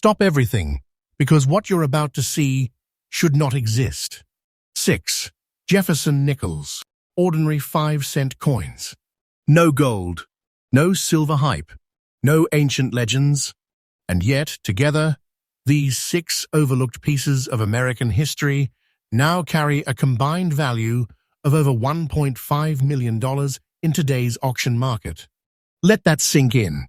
Stop everything, because what you're about to see should not exist. 6. Jefferson Nickels. Ordinary 5-cent coins. No gold, no silver hype, no ancient legends, and yet, together, these 6 overlooked pieces of American history now carry a combined value of over $1.5 million in today's auction market. Let that sink in.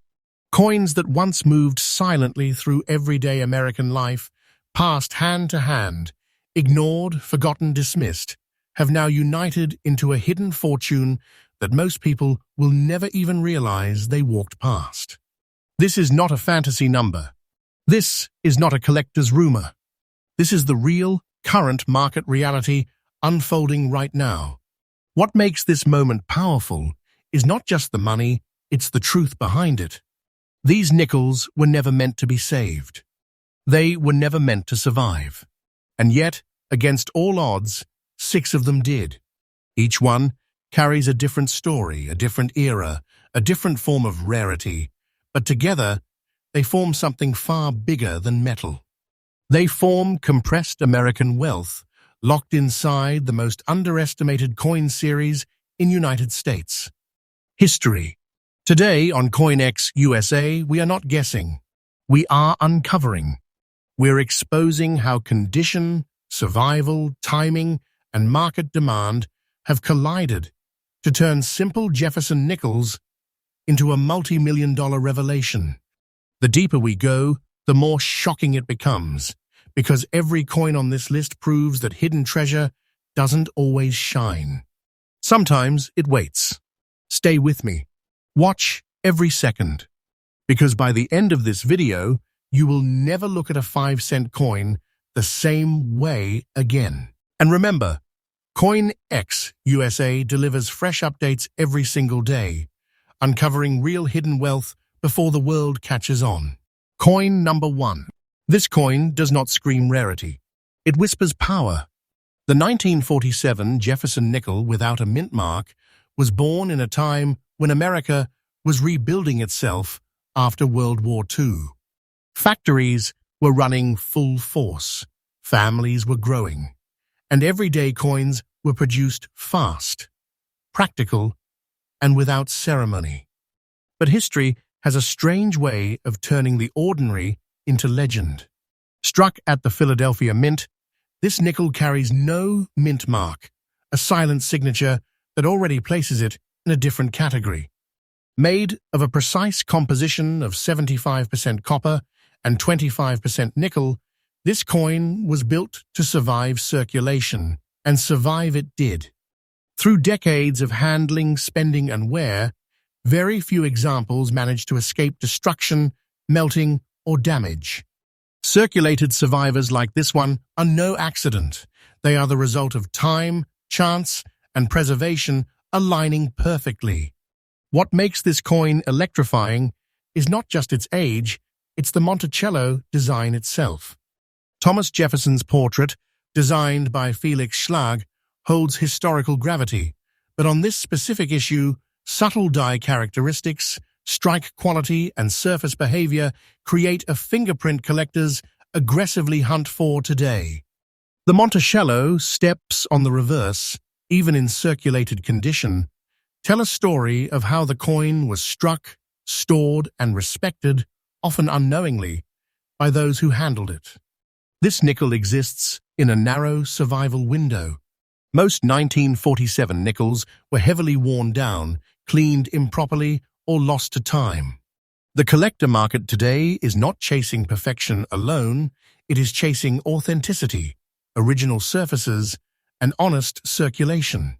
Coins that once moved silently through everyday American life, passed hand to hand, ignored, forgotten, dismissed, have now united into a hidden fortune that most people will never even realize they walked past. This is not a fantasy number. This is not a collector's rumor. This is the real, current market reality unfolding right now. What makes this moment powerful is not just the money, it's the truth behind it. These nickels were never meant to be saved. They were never meant to survive. And yet, against all odds, 6 of them did. Each one carries a different story, a different era, a different form of rarity, but together, they form something far bigger than metal. They form compressed American wealth, locked inside the most underestimated coin series in United States. History. Today on CoinX USA, we are not guessing. We are uncovering. We're exposing how condition, survival, timing, and market demand have collided to turn simple Jefferson nickels into a multi-million-dollar revelation. The deeper we go, the more shocking it becomes, because every coin on this list proves that hidden treasure doesn't always shine. Sometimes it waits. Stay with me. Watch every second, because by the end of this video, you will never look at a 5-cent coin the same way again. And remember, CoinX USA delivers fresh updates every single day, uncovering real hidden wealth before the world catches on. Coin number 1. This coin does not scream rarity. It whispers power. The 1947 Jefferson nickel without a mint mark was born in a time when America was rebuilding itself after World War II. Factories were running full force, families were growing, and everyday coins were produced fast, practical, and without ceremony. But history has a strange way of turning the ordinary into legend. Struck at the Philadelphia Mint, this nickel carries no mint mark, a silent signature that already places it in a different category. Made of a precise composition of 75% copper and 25% nickel, this coin was built to survive circulation, and survive it did. Through decades of handling, spending, and wear, very few examples managed to escape destruction, melting, or damage. Circulated survivors like this one are no accident. They are the result of time, chance, and preservation aligning perfectly. What makes this coin electrifying is not just its age, it's the Monticello design itself. Thomas Jefferson's portrait, designed by Felix Schlag, holds historical gravity, but on this specific issue, subtle die characteristics, strike quality, and surface behavior create a fingerprint collectors aggressively hunt for today. The Monticello steps on the reverse, even in circulated condition, tell a story of how the coin was struck, stored, and respected, often unknowingly, by those who handled it. This nickel exists in a narrow survival window. Most 1947 nickels were heavily worn down, cleaned improperly, or lost to time. The collector market today is not chasing perfection alone, it is chasing authenticity, original surfaces, and honest circulation.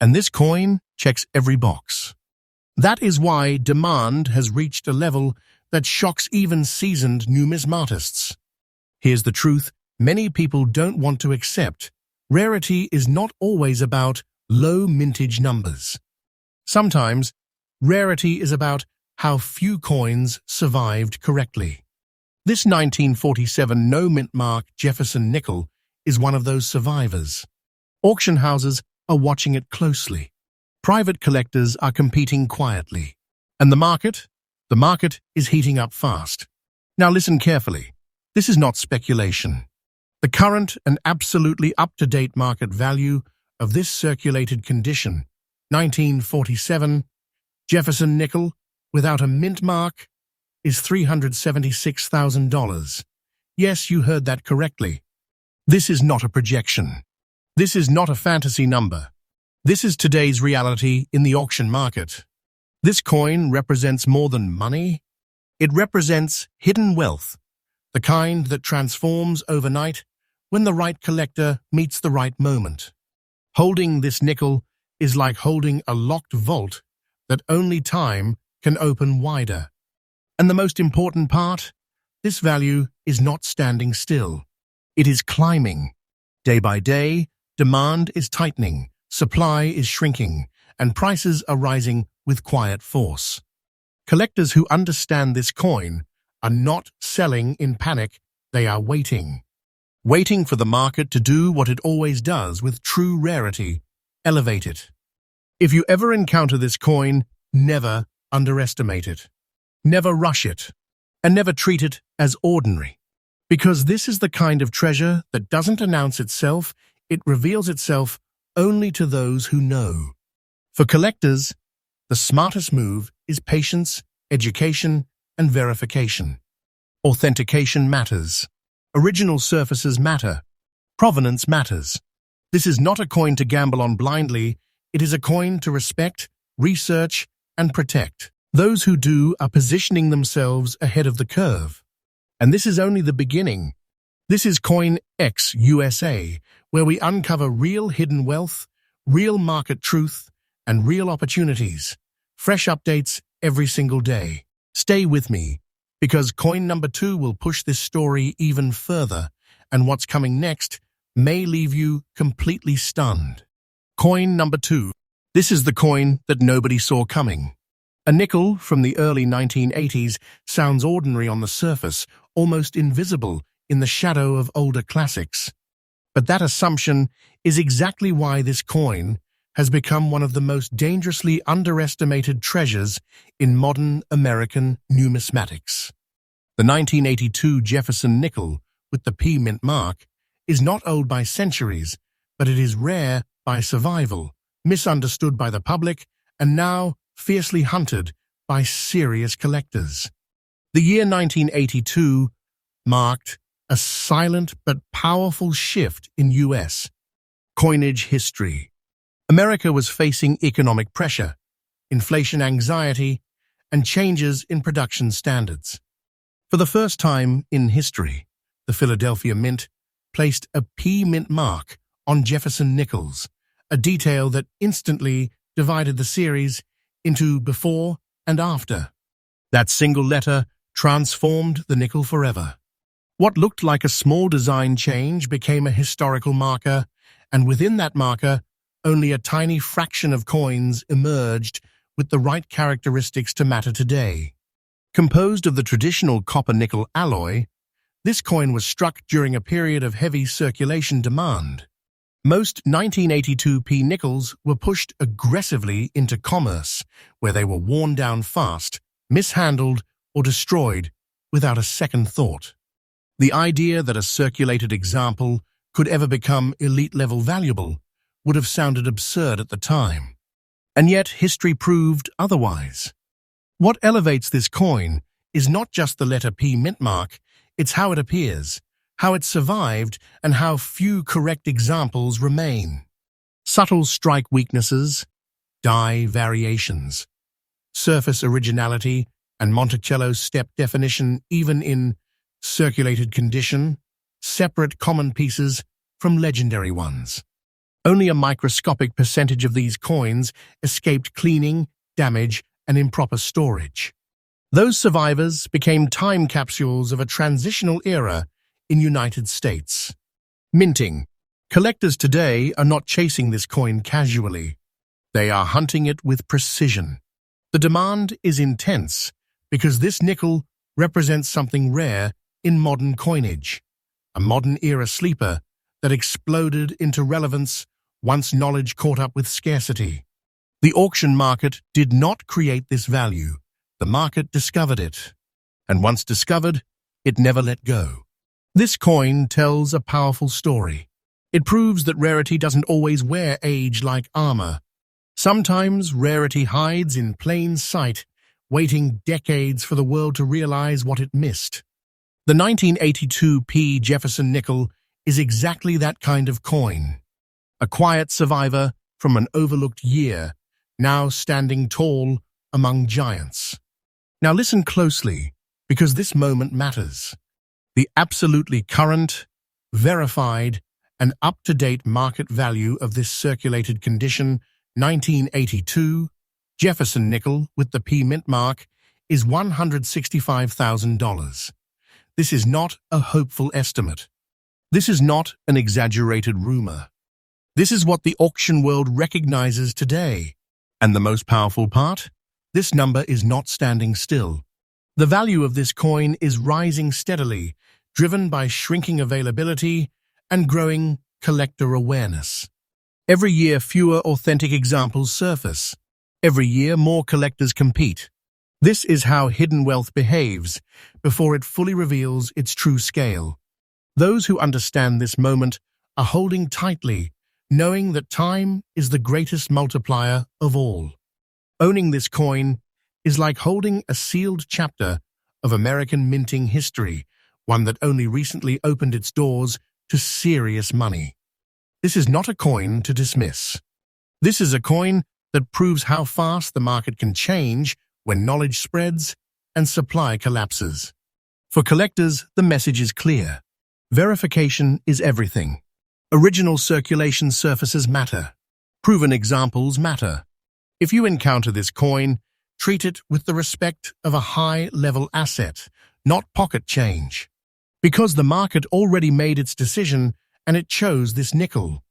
And this coin checks every box. That is why demand has reached a level that shocks even seasoned numismatists. Here's the truth many people don't want to accept. Rarity is not always about low mintage numbers. Sometimes, rarity is about how few coins survived correctly. This 1947 no-mint mark Jefferson nickel is one of those survivors. Auction houses are watching it closely. Private collectors are competing quietly. And the market is heating up fast. Now listen carefully. This is not speculation. The current and absolutely up-to-date market value of this circulated condition, 1947, Jefferson nickel, without a mint mark, is $376,000. Yes, you heard that correctly. This is not a projection. This is not a fantasy number. This is today's reality in the auction market. This coin represents more than money. It represents hidden wealth, the kind that transforms overnight when the right collector meets the right moment. Holding this nickel is like holding a locked vault that only time can open wider. And the most important part, this value is not standing still. It is climbing. Day by day, demand is tightening, supply is shrinking, and prices are rising with quiet force. Collectors who understand this coin are not selling in panic, they are waiting. Waiting for the market to do what it always does with true rarity, elevate it. If you ever encounter this coin, never underestimate it. Never rush it, and never treat it as ordinary. Because this is the kind of treasure that doesn't announce itself, it reveals itself only to those who know. For collectors, the smartest move is patience, education, and verification. Authentication matters. Original surfaces matter. Provenance matters. This is not a coin to gamble on blindly. It is a coin to respect, research, and protect. Those who do are positioning themselves ahead of the curve. And this is only the beginning. This is CoinX USA, where we uncover real hidden wealth, real market truth, and real opportunities. Fresh updates every single day. Stay with me, because coin number 2 will push this story even further, and what's coming next may leave you completely stunned. Coin number 2. This is the coin that nobody saw coming. A nickel from the early 1980s sounds ordinary on the surface, almost invisible in the shadow of older classics. But that assumption is exactly why this coin has become one of the most dangerously underestimated treasures in modern American numismatics. The 1982 Jefferson nickel with the P mint mark is not old by centuries, but it is rare by survival, misunderstood by the public, and now fiercely hunted by serious collectors. The year 1982 marked a silent but powerful shift in U.S. coinage history. America was facing economic pressure, inflation anxiety, and changes in production standards. For the first time in history, the Philadelphia Mint placed a P mint mark on Jefferson nickels, a detail that instantly divided the series into before and after. That single letter transformed the nickel forever. What looked like a small design change became a historical marker, and within that marker, only a tiny fraction of coins emerged with the right characteristics to matter today. Composed of the traditional copper-nickel alloy, this coin was struck during a period of heavy circulation demand. Most 1982 P nickels were pushed aggressively into commerce, where they were worn down fast, mishandled, or destroyed without a second thought. The idea that a circulated example could ever become elite-level valuable would have sounded absurd at the time. And yet history proved otherwise. What elevates this coin is not just the letter P mint mark, it's how it appears, how it survived, and how few correct examples remain. Subtle strike weaknesses, die variations, surface originality, and Monticello step definition even in circulated condition, separate common pieces from legendary ones. Only a microscopic percentage of these coins escaped cleaning, damage, and improper storage. Those survivors became time capsules of a transitional era in United States. Minting. Collectors today are not chasing this coin casually. They are hunting it with precision. The demand is intense because this nickel represents something rare in modern coinage, a modern-era sleeper that exploded into relevance once knowledge caught up with scarcity. The auction market did not create this value. The market discovered it. And once discovered, it never let go. This coin tells a powerful story. It proves that rarity doesn't always wear age like armor. Sometimes rarity hides in plain sight, waiting decades for the world to realize what it missed. The 1982 P. Jefferson nickel is exactly that kind of coin. A quiet survivor from an overlooked year, now standing tall among giants. Now listen closely, because this moment matters. The absolutely current, verified, and up-to-date market value of this circulated condition 1982 Jefferson nickel with the P mint mark is $165,000. This is not a hopeful estimate. This is not an exaggerated rumor. This is what the auction world recognizes today. And the most powerful part? This number is not standing still. The value of this coin is rising steadily, driven by shrinking availability and growing collector awareness. Every year, fewer authentic examples surface. Every year, more collectors compete. This is how hidden wealth behaves before it fully reveals its true scale. Those who understand this moment are holding tightly, knowing that time is the greatest multiplier of all. Owning this coin is like holding a sealed chapter of American minting history, one that only recently opened its doors to serious money. This is not a coin to dismiss. This is a coin that proves how fast the market can change when knowledge spreads and supply collapses. For collectors, the message is clear. Verification is everything. Original circulation surfaces matter. Proven examples matter. If you encounter this coin, treat it with the respect of a high-level asset, not pocket change. Because the market already made its decision and it chose this nickel.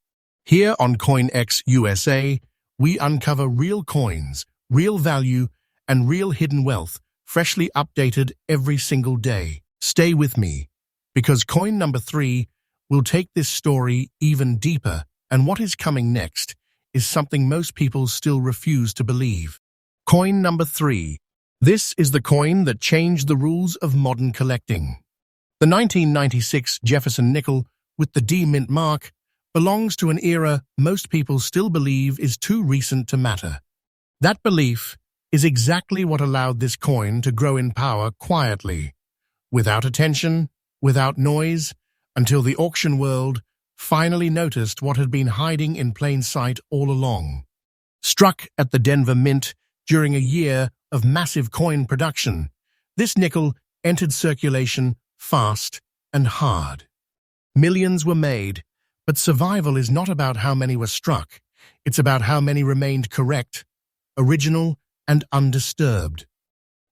Here on CoinX USA, we uncover real coins, real value, and real hidden wealth, freshly updated every single day. Stay with me, because coin number 3 will take this story even deeper, and what is coming next is something most people still refuse to believe. Coin number 3. This is the coin that changed the rules of modern collecting. The 1996 Jefferson nickel with the D mint mark belongs to an era most people still believe is too recent to matter. That belief is exactly what allowed this coin to grow in power quietly, without attention, without noise, until the auction world finally noticed what had been hiding in plain sight all along. Struck at the Denver Mint during a year of massive coin production, this nickel entered circulation fast and hard. Millions were made, but survival is not about how many were struck. It's about how many remained correct, original, and undisturbed.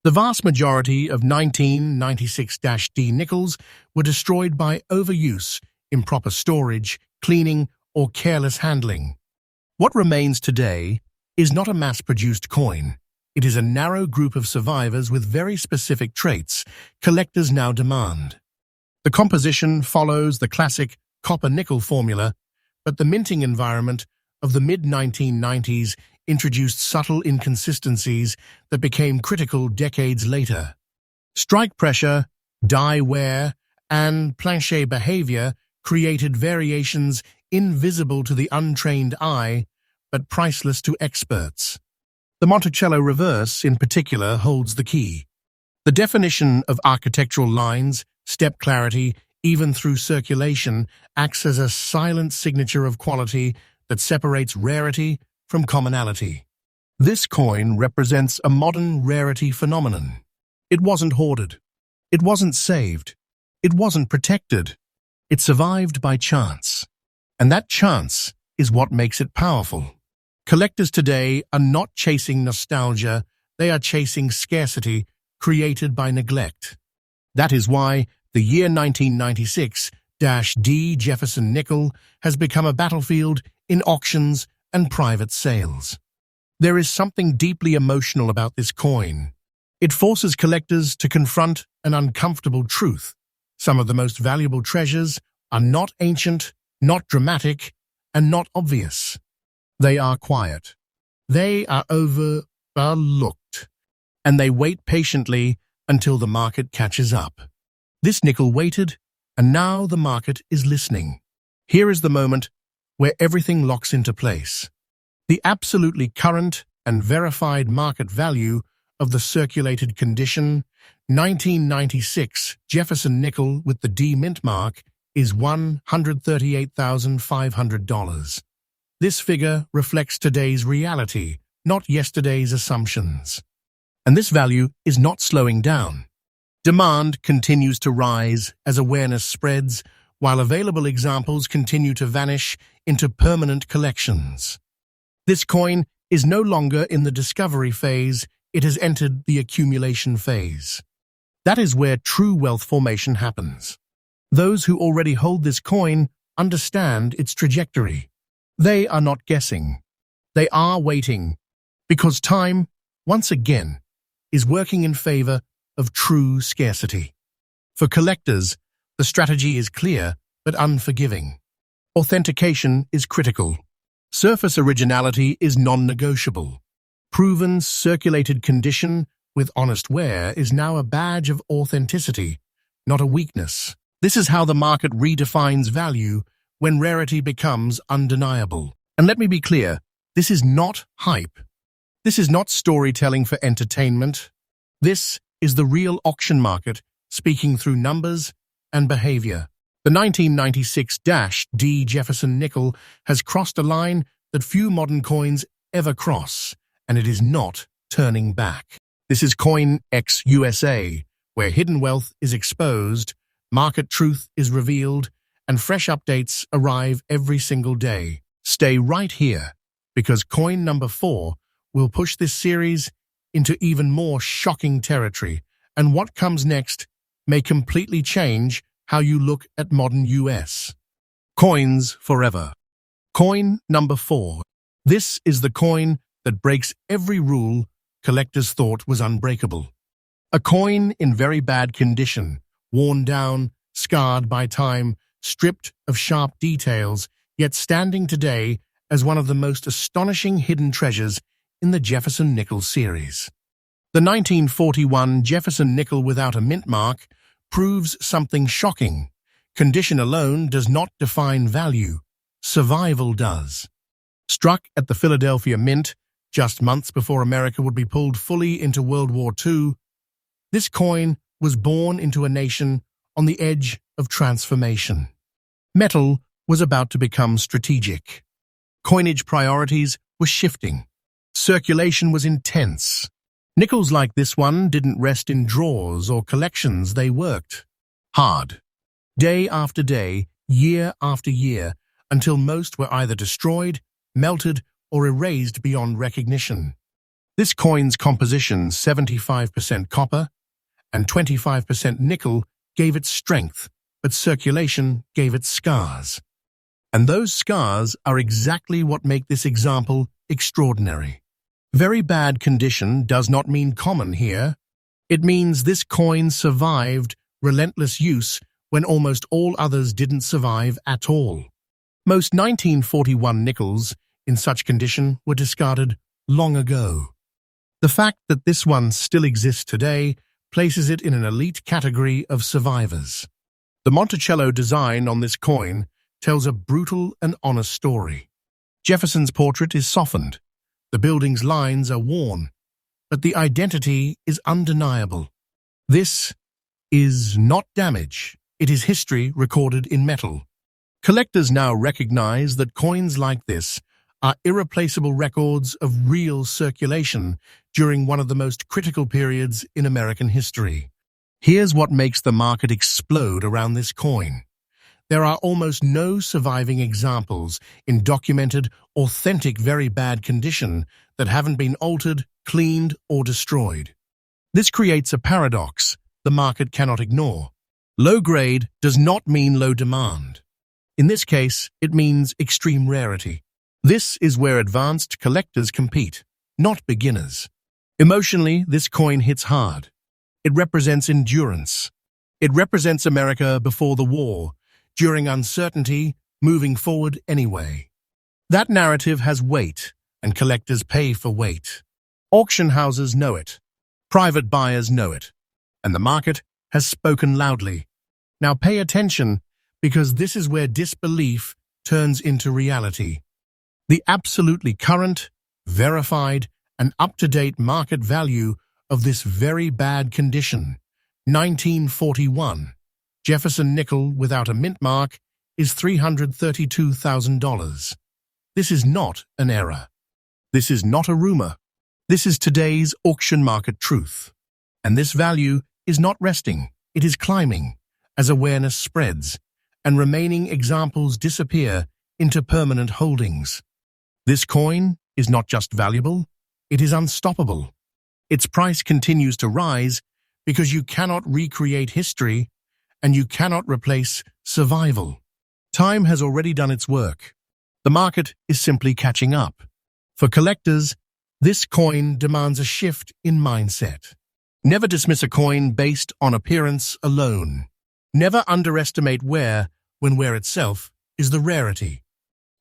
The vast majority of 1996-D nickels were destroyed by overuse, improper storage, cleaning, or careless handling. What remains today is not a mass-produced coin. It is a narrow group of survivors with very specific traits collectors now demand. The composition follows the classic copper-nickel formula, but the minting environment of the mid-1990s introduced subtle inconsistencies that became critical decades later. Strike pressure, die wear, and plancher behavior created variations invisible to the untrained eye, but priceless to experts. The Monticello reverse, in particular, holds the key. The definition of architectural lines, step clarity, even through circulation, acts as a silent signature of quality that separates rarity from commonality. This coin represents a modern rarity phenomenon. It wasn't hoarded. It wasn't saved. It wasn't protected. It survived by chance. And that chance is what makes it powerful. Collectors today are not chasing nostalgia, they are chasing scarcity created by neglect. That is why the year 1996-D Jefferson nickel has become a battlefield in auctions and private sales. There is something deeply emotional about this coin. It forces collectors to confront an uncomfortable truth. Some of the most valuable treasures are not ancient, not dramatic, and not obvious. They are quiet. They are overlooked. And they wait patiently until the market catches up. This nickel waited, And now the market is listening. Here is the moment where everything locks into place. The absolutely current and verified market value of the circulated condition 1996 Jefferson nickel with the D mint mark is $138,500. This figure reflects today's reality, not yesterday's assumptions. And this value is not slowing down. Demand continues to rise as awareness spreads, while available examples continue to vanish into permanent collections. This coin is no longer in the discovery phase, it has entered the accumulation phase. That is where true wealth formation happens. Those who already hold this coin understand its trajectory. They are not guessing. They are waiting, because time, once again, is working in favor of true scarcity. For collectors, the strategy is clear but unforgiving. Authentication is critical. Surface originality is non-negotiable. Proven circulated condition with honest wear is now a badge of authenticity, not a weakness. This is how the market redefines value when rarity becomes undeniable. And let me be clear, this is not hype. This is not storytelling for entertainment. This is the real auction market speaking through numbers and behavior. The 1996-D Jefferson nickel has crossed a line that few modern coins ever cross, and it is not turning back. This is CoinX USA, where hidden wealth is exposed, market truth is revealed, and fresh updates arrive every single day. Stay right here, because coin number 4 will push this series into even more shocking territory, and what comes next may completely change how you look at modern US. Coins forever. Coin number 4. This is the coin that breaks every rule collectors thought was unbreakable. A coin in very bad condition, worn down, scarred by time, stripped of sharp details, yet standing today as one of the most astonishing hidden treasures in the Jefferson Nickel series. The 1941 Jefferson nickel without a mint mark proves something shocking. Condition alone does not define value. Survival does. Struck at the Philadelphia Mint just months before America would be pulled fully into World War II, this coin was born into a nation on the edge of transformation. Metal was about to become strategic. Coinage priorities were shifting. Circulation was intense. Nickels like this one didn't rest in drawers or collections, they worked hard. Day after day, year after year, until most were either destroyed, melted, or erased beyond recognition. This coin's composition, 75% copper and 25% nickel, gave it strength, but circulation gave it scars. And those scars are exactly what make this example extraordinary. Very bad condition does not mean common here. It means this coin survived relentless use when almost all others didn't survive at all. Most 1941 nickels in such condition were discarded long ago. The fact that this one still exists today places it in an elite category of survivors. The Monticello design on this coin tells a brutal and honest story. Jefferson's portrait is softened. The building's lines are worn, but the identity is undeniable. This is not damage. It is history recorded in metal. Collectors now recognize that coins like this are irreplaceable records of real circulation during one of the most critical periods in American history. Here's what makes the market explode around this coin. There are almost no surviving examples in documented, authentic, very bad condition that haven't been altered, cleaned, or destroyed. This creates a paradox the market cannot ignore. Low grade does not mean low demand. In this case, it means extreme rarity. This is where advanced collectors compete, not beginners. Emotionally, this coin hits hard. It represents endurance. It represents America before the war, during uncertainty, moving forward anyway. That narrative has weight, and collectors pay for weight. Auction houses know it. Private buyers know it. And the market has spoken loudly. Now pay attention, because this is where disbelief turns into reality. The absolutely current, verified, and up-to-date market value of this very bad condition, 1941, Jefferson nickel without a mint mark, is $332,000. This is not an error. This is not a rumor. This is today's auction market truth. And this value is not resting, it is climbing, as awareness spreads, and remaining examples disappear into permanent holdings. This coin is not just valuable, it is unstoppable. Its price continues to rise because you cannot recreate history and you cannot replace survival. Time has already done its work. The market is simply catching up. For collectors, this coin demands a shift in mindset. Never dismiss a coin based on appearance alone. Never underestimate wear when wear itself is the rarity.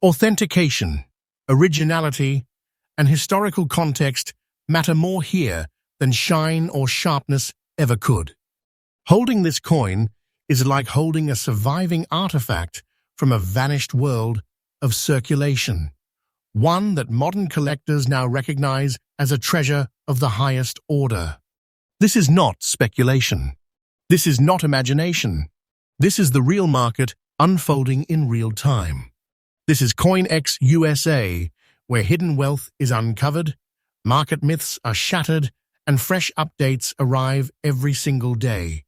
Authentication, originality, and historical context matter more here than shine or sharpness ever could. Holding this coin is like holding a surviving artifact from a vanished world of circulation, one that modern collectors now recognize as a treasure of the highest order. This is not speculation. This is not imagination. This is the real market unfolding in real time. This is CoinX USA, where hidden wealth is uncovered, market myths are shattered, and fresh updates arrive every single day.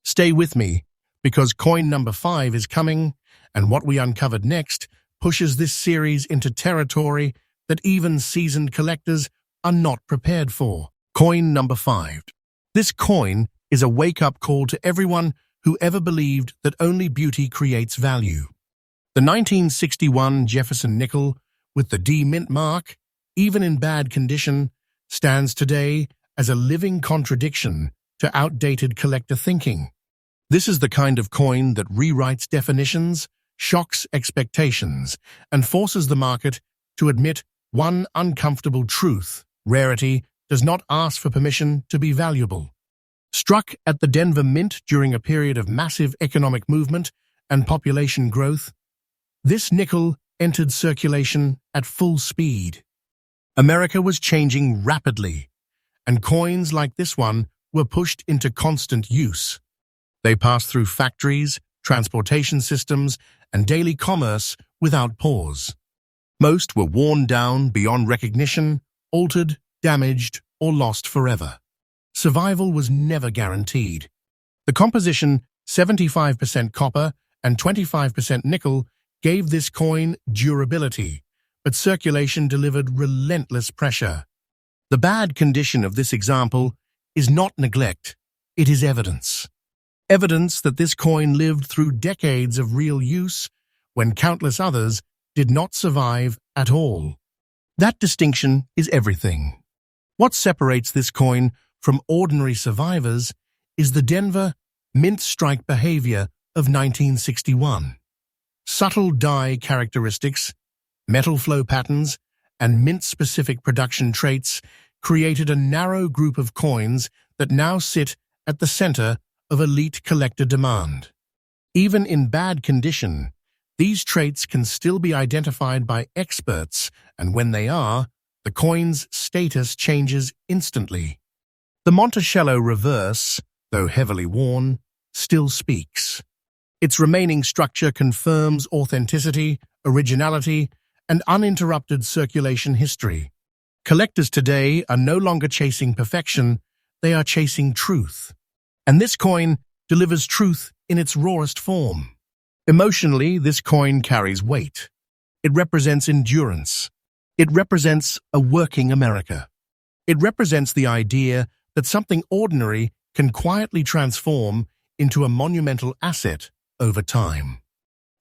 Stay with me, because coin number 5 is coming, and what we uncovered next pushes this series into territory that even seasoned collectors are not prepared for. Coin number 5. This coin is a wake-up call to everyone who ever believed that only beauty creates value. The 1961 Jefferson nickel with the D mint mark, even in bad condition, stands today as a living contradiction to outdated collector thinking. This is the kind of coin that rewrites definitions, shocks expectations, and forces the market to admit one uncomfortable truth: rarity does not ask for permission to be valuable. Struck at the Denver Mint during a period of massive economic movement and population growth, this nickel entered circulation at full speed. America was changing rapidly, and coins like this one were pushed into constant use. They passed through factories, transportation systems, and daily commerce without pause. Most were worn down beyond recognition, altered, damaged, or lost forever. Survival was never guaranteed. The composition, 75% copper and 25% nickel, gave this coin durability, but circulation delivered relentless pressure. The bad condition of this example is not neglect, it is evidence. Evidence that this coin lived through decades of real use when countless others did not survive at all. That distinction is everything. What separates this coin from ordinary survivors is the Denver mint strike behavior of 1961. Subtle die characteristics, metal flow patterns, and mint-specific production traits created a narrow group of coins that now sit at the center of elite collector demand. Even in bad condition, these traits can still be identified by experts, and when they are, the coin's status changes instantly. The Monticello reverse, though heavily worn, still speaks. Its remaining structure confirms authenticity, originality, and uninterrupted circulation history. Collectors today are no longer chasing perfection, they are chasing truth. And this coin delivers truth in its rawest form. Emotionally, this coin carries weight. It represents endurance. It represents a working America. It represents the idea that something ordinary can quietly transform into a monumental asset over time.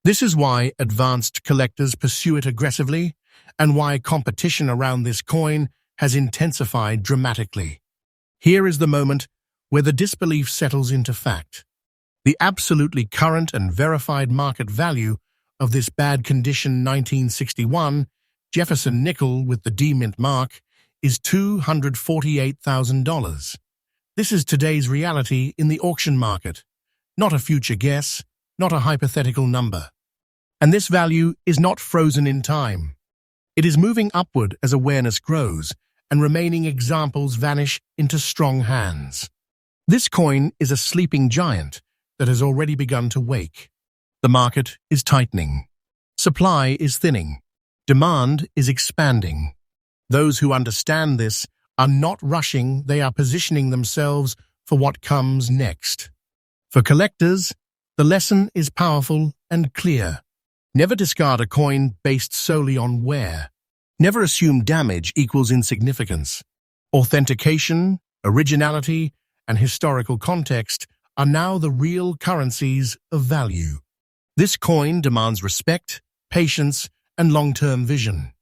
This is why advanced collectors pursue it aggressively, and why competition around this coin has intensified dramatically. Here is the moment where the disbelief settles into fact. The absolutely current and verified market value of this bad condition 1961 Jefferson nickel with the D mint mark is $248,000. This is today's reality in the auction market, not a future guess, not a hypothetical number. And this value is not frozen in time. It is moving upward as awareness grows, and remaining examples vanish into strong hands. This coin is a sleeping giant that has already begun to wake. The market is tightening. Supply is thinning. Demand is expanding. Those who understand this are not rushing, they are positioning themselves for what comes next. For collectors, the lesson is powerful and clear. Never discard a coin based solely on wear. Never assume damage equals insignificance. Authentication, originality, and historical context are now the real currencies of value. This coin demands respect, patience, and long-term vision.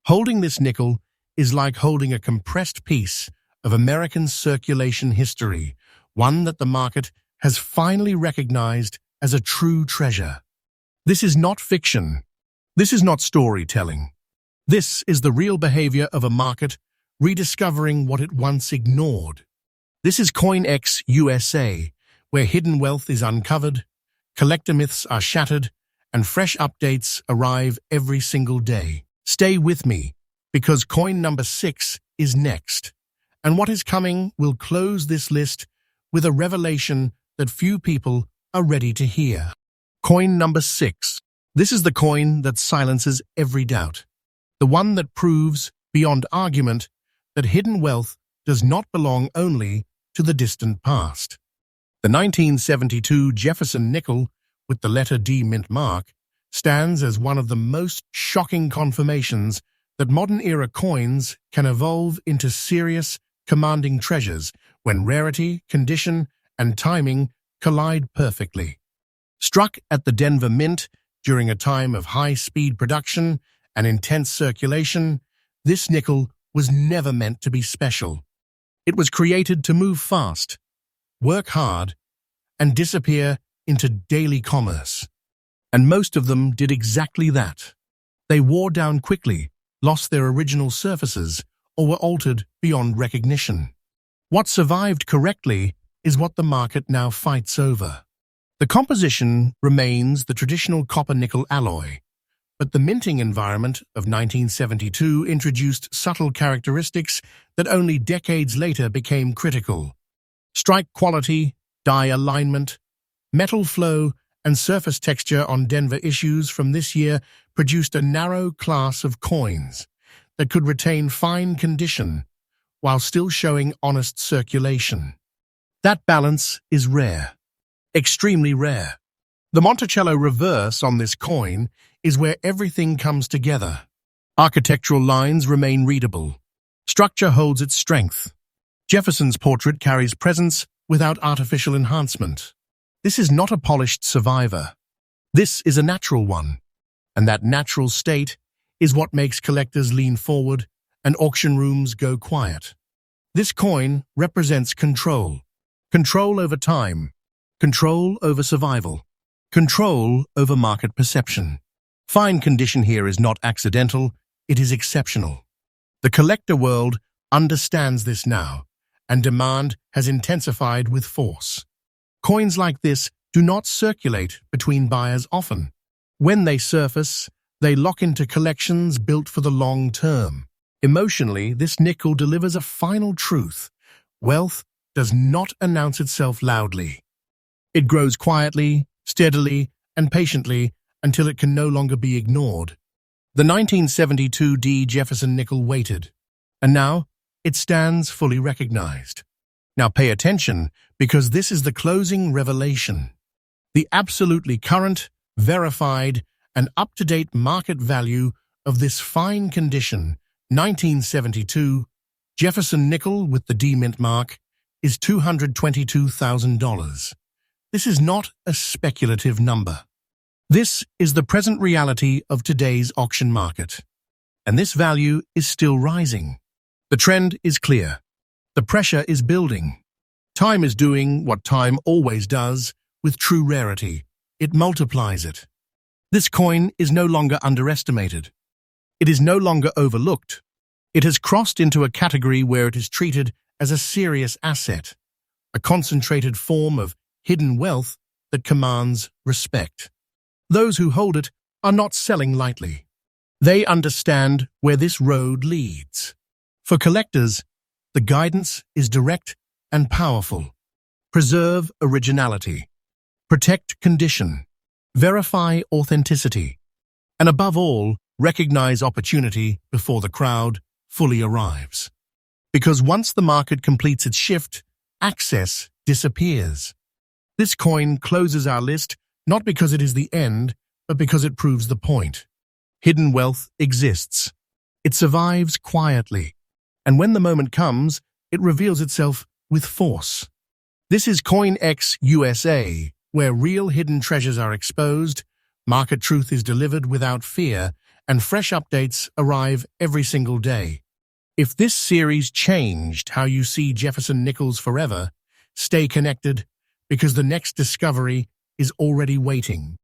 Holding this nickel is like holding a compressed piece of American circulation history, one that the market has finally recognized as a true treasure. This is not fiction. This is not storytelling. This is the real behavior of a market rediscovering what it once ignored. This is CoinX USA, where hidden wealth is uncovered, collector myths are shattered, and fresh updates arrive every single day. Stay with me, because coin number 6 is next. And what is coming will close this list with a revelation that few people are ready to hear. Coin number 6. This is the coin that silences every doubt. The one that proves, beyond argument, that hidden wealth does not belong only to the distant past. The 1972 Jefferson nickel, with the letter D mint mark, stands as one of the most shocking confirmations that modern-era coins can evolve into serious, commanding treasures when rarity, condition, and timing collide perfectly. Struck at the Denver Mint during a time of high-speed production and intense circulation, this nickel was never meant to be special. It was created to move fast, work hard, and disappear into daily commerce. And most of them did exactly that. They wore down quickly, lost their original surfaces, or were altered beyond recognition. What survived correctly is what the market now fights over. The composition remains the traditional copper-nickel alloy, but the minting environment of 1972 introduced subtle characteristics that only decades later became critical. Strike quality, die alignment, metal flow, and surface texture on Denver issues from this year produced a narrow class of coins that could retain fine condition while still showing honest circulation. That balance is rare, extremely rare. The Monticello reverse on this coin is where everything comes together. Architectural lines remain readable. Structure holds its strength. Jefferson's portrait carries presence without artificial enhancement. This is not a polished survivor. This is a natural one. And that natural state is what makes collectors lean forward and auction rooms go quiet. This coin represents control. Control over time. Control over survival. Control over market perception. Fine condition here is not accidental, it is exceptional. The collector world understands this now, and demand has intensified with force. Coins like this do not circulate between buyers often. When they surface, they lock into collections built for the long term. Emotionally, this nickel delivers a final truth. Wealth does not announce itself loudly. It grows quietly, steadily, and patiently until it can no longer be ignored. The 1972 D. Jefferson nickel waited, and now it stands fully recognized. Now pay attention, because this is the closing revelation. The absolutely current, verified, and up-to-date market value of this fine condition 1972 Jefferson nickel with the D mint mark is $222,000. This is not a speculative number. This is the present reality of today's auction market. And this value is still rising. The trend is clear. The pressure is building. Time is doing what time always does with true rarity. It multiplies it. This coin is no longer underestimated. It is no longer overlooked. It has crossed into a category where it is treated as a serious asset, a concentrated form of hidden wealth that commands respect. Those who hold it are not selling lightly. They understand where this road leads. For collectors, the guidance is direct and powerful. Preserve originality. Protect condition. Verify authenticity. And above all, recognize opportunity before the crowd fully arrives. Because once the market completes its shift, access disappears. This coin closes our list not because it is the end, but because it proves the point. Hidden wealth exists. It survives quietly. And when the moment comes, it reveals itself with force. This is CoinX USA, where real hidden treasures are exposed, market truth is delivered without fear, and fresh updates arrive every single day. If this series changed how you see Jefferson Nickels forever, stay connected, because the next discovery is already waiting.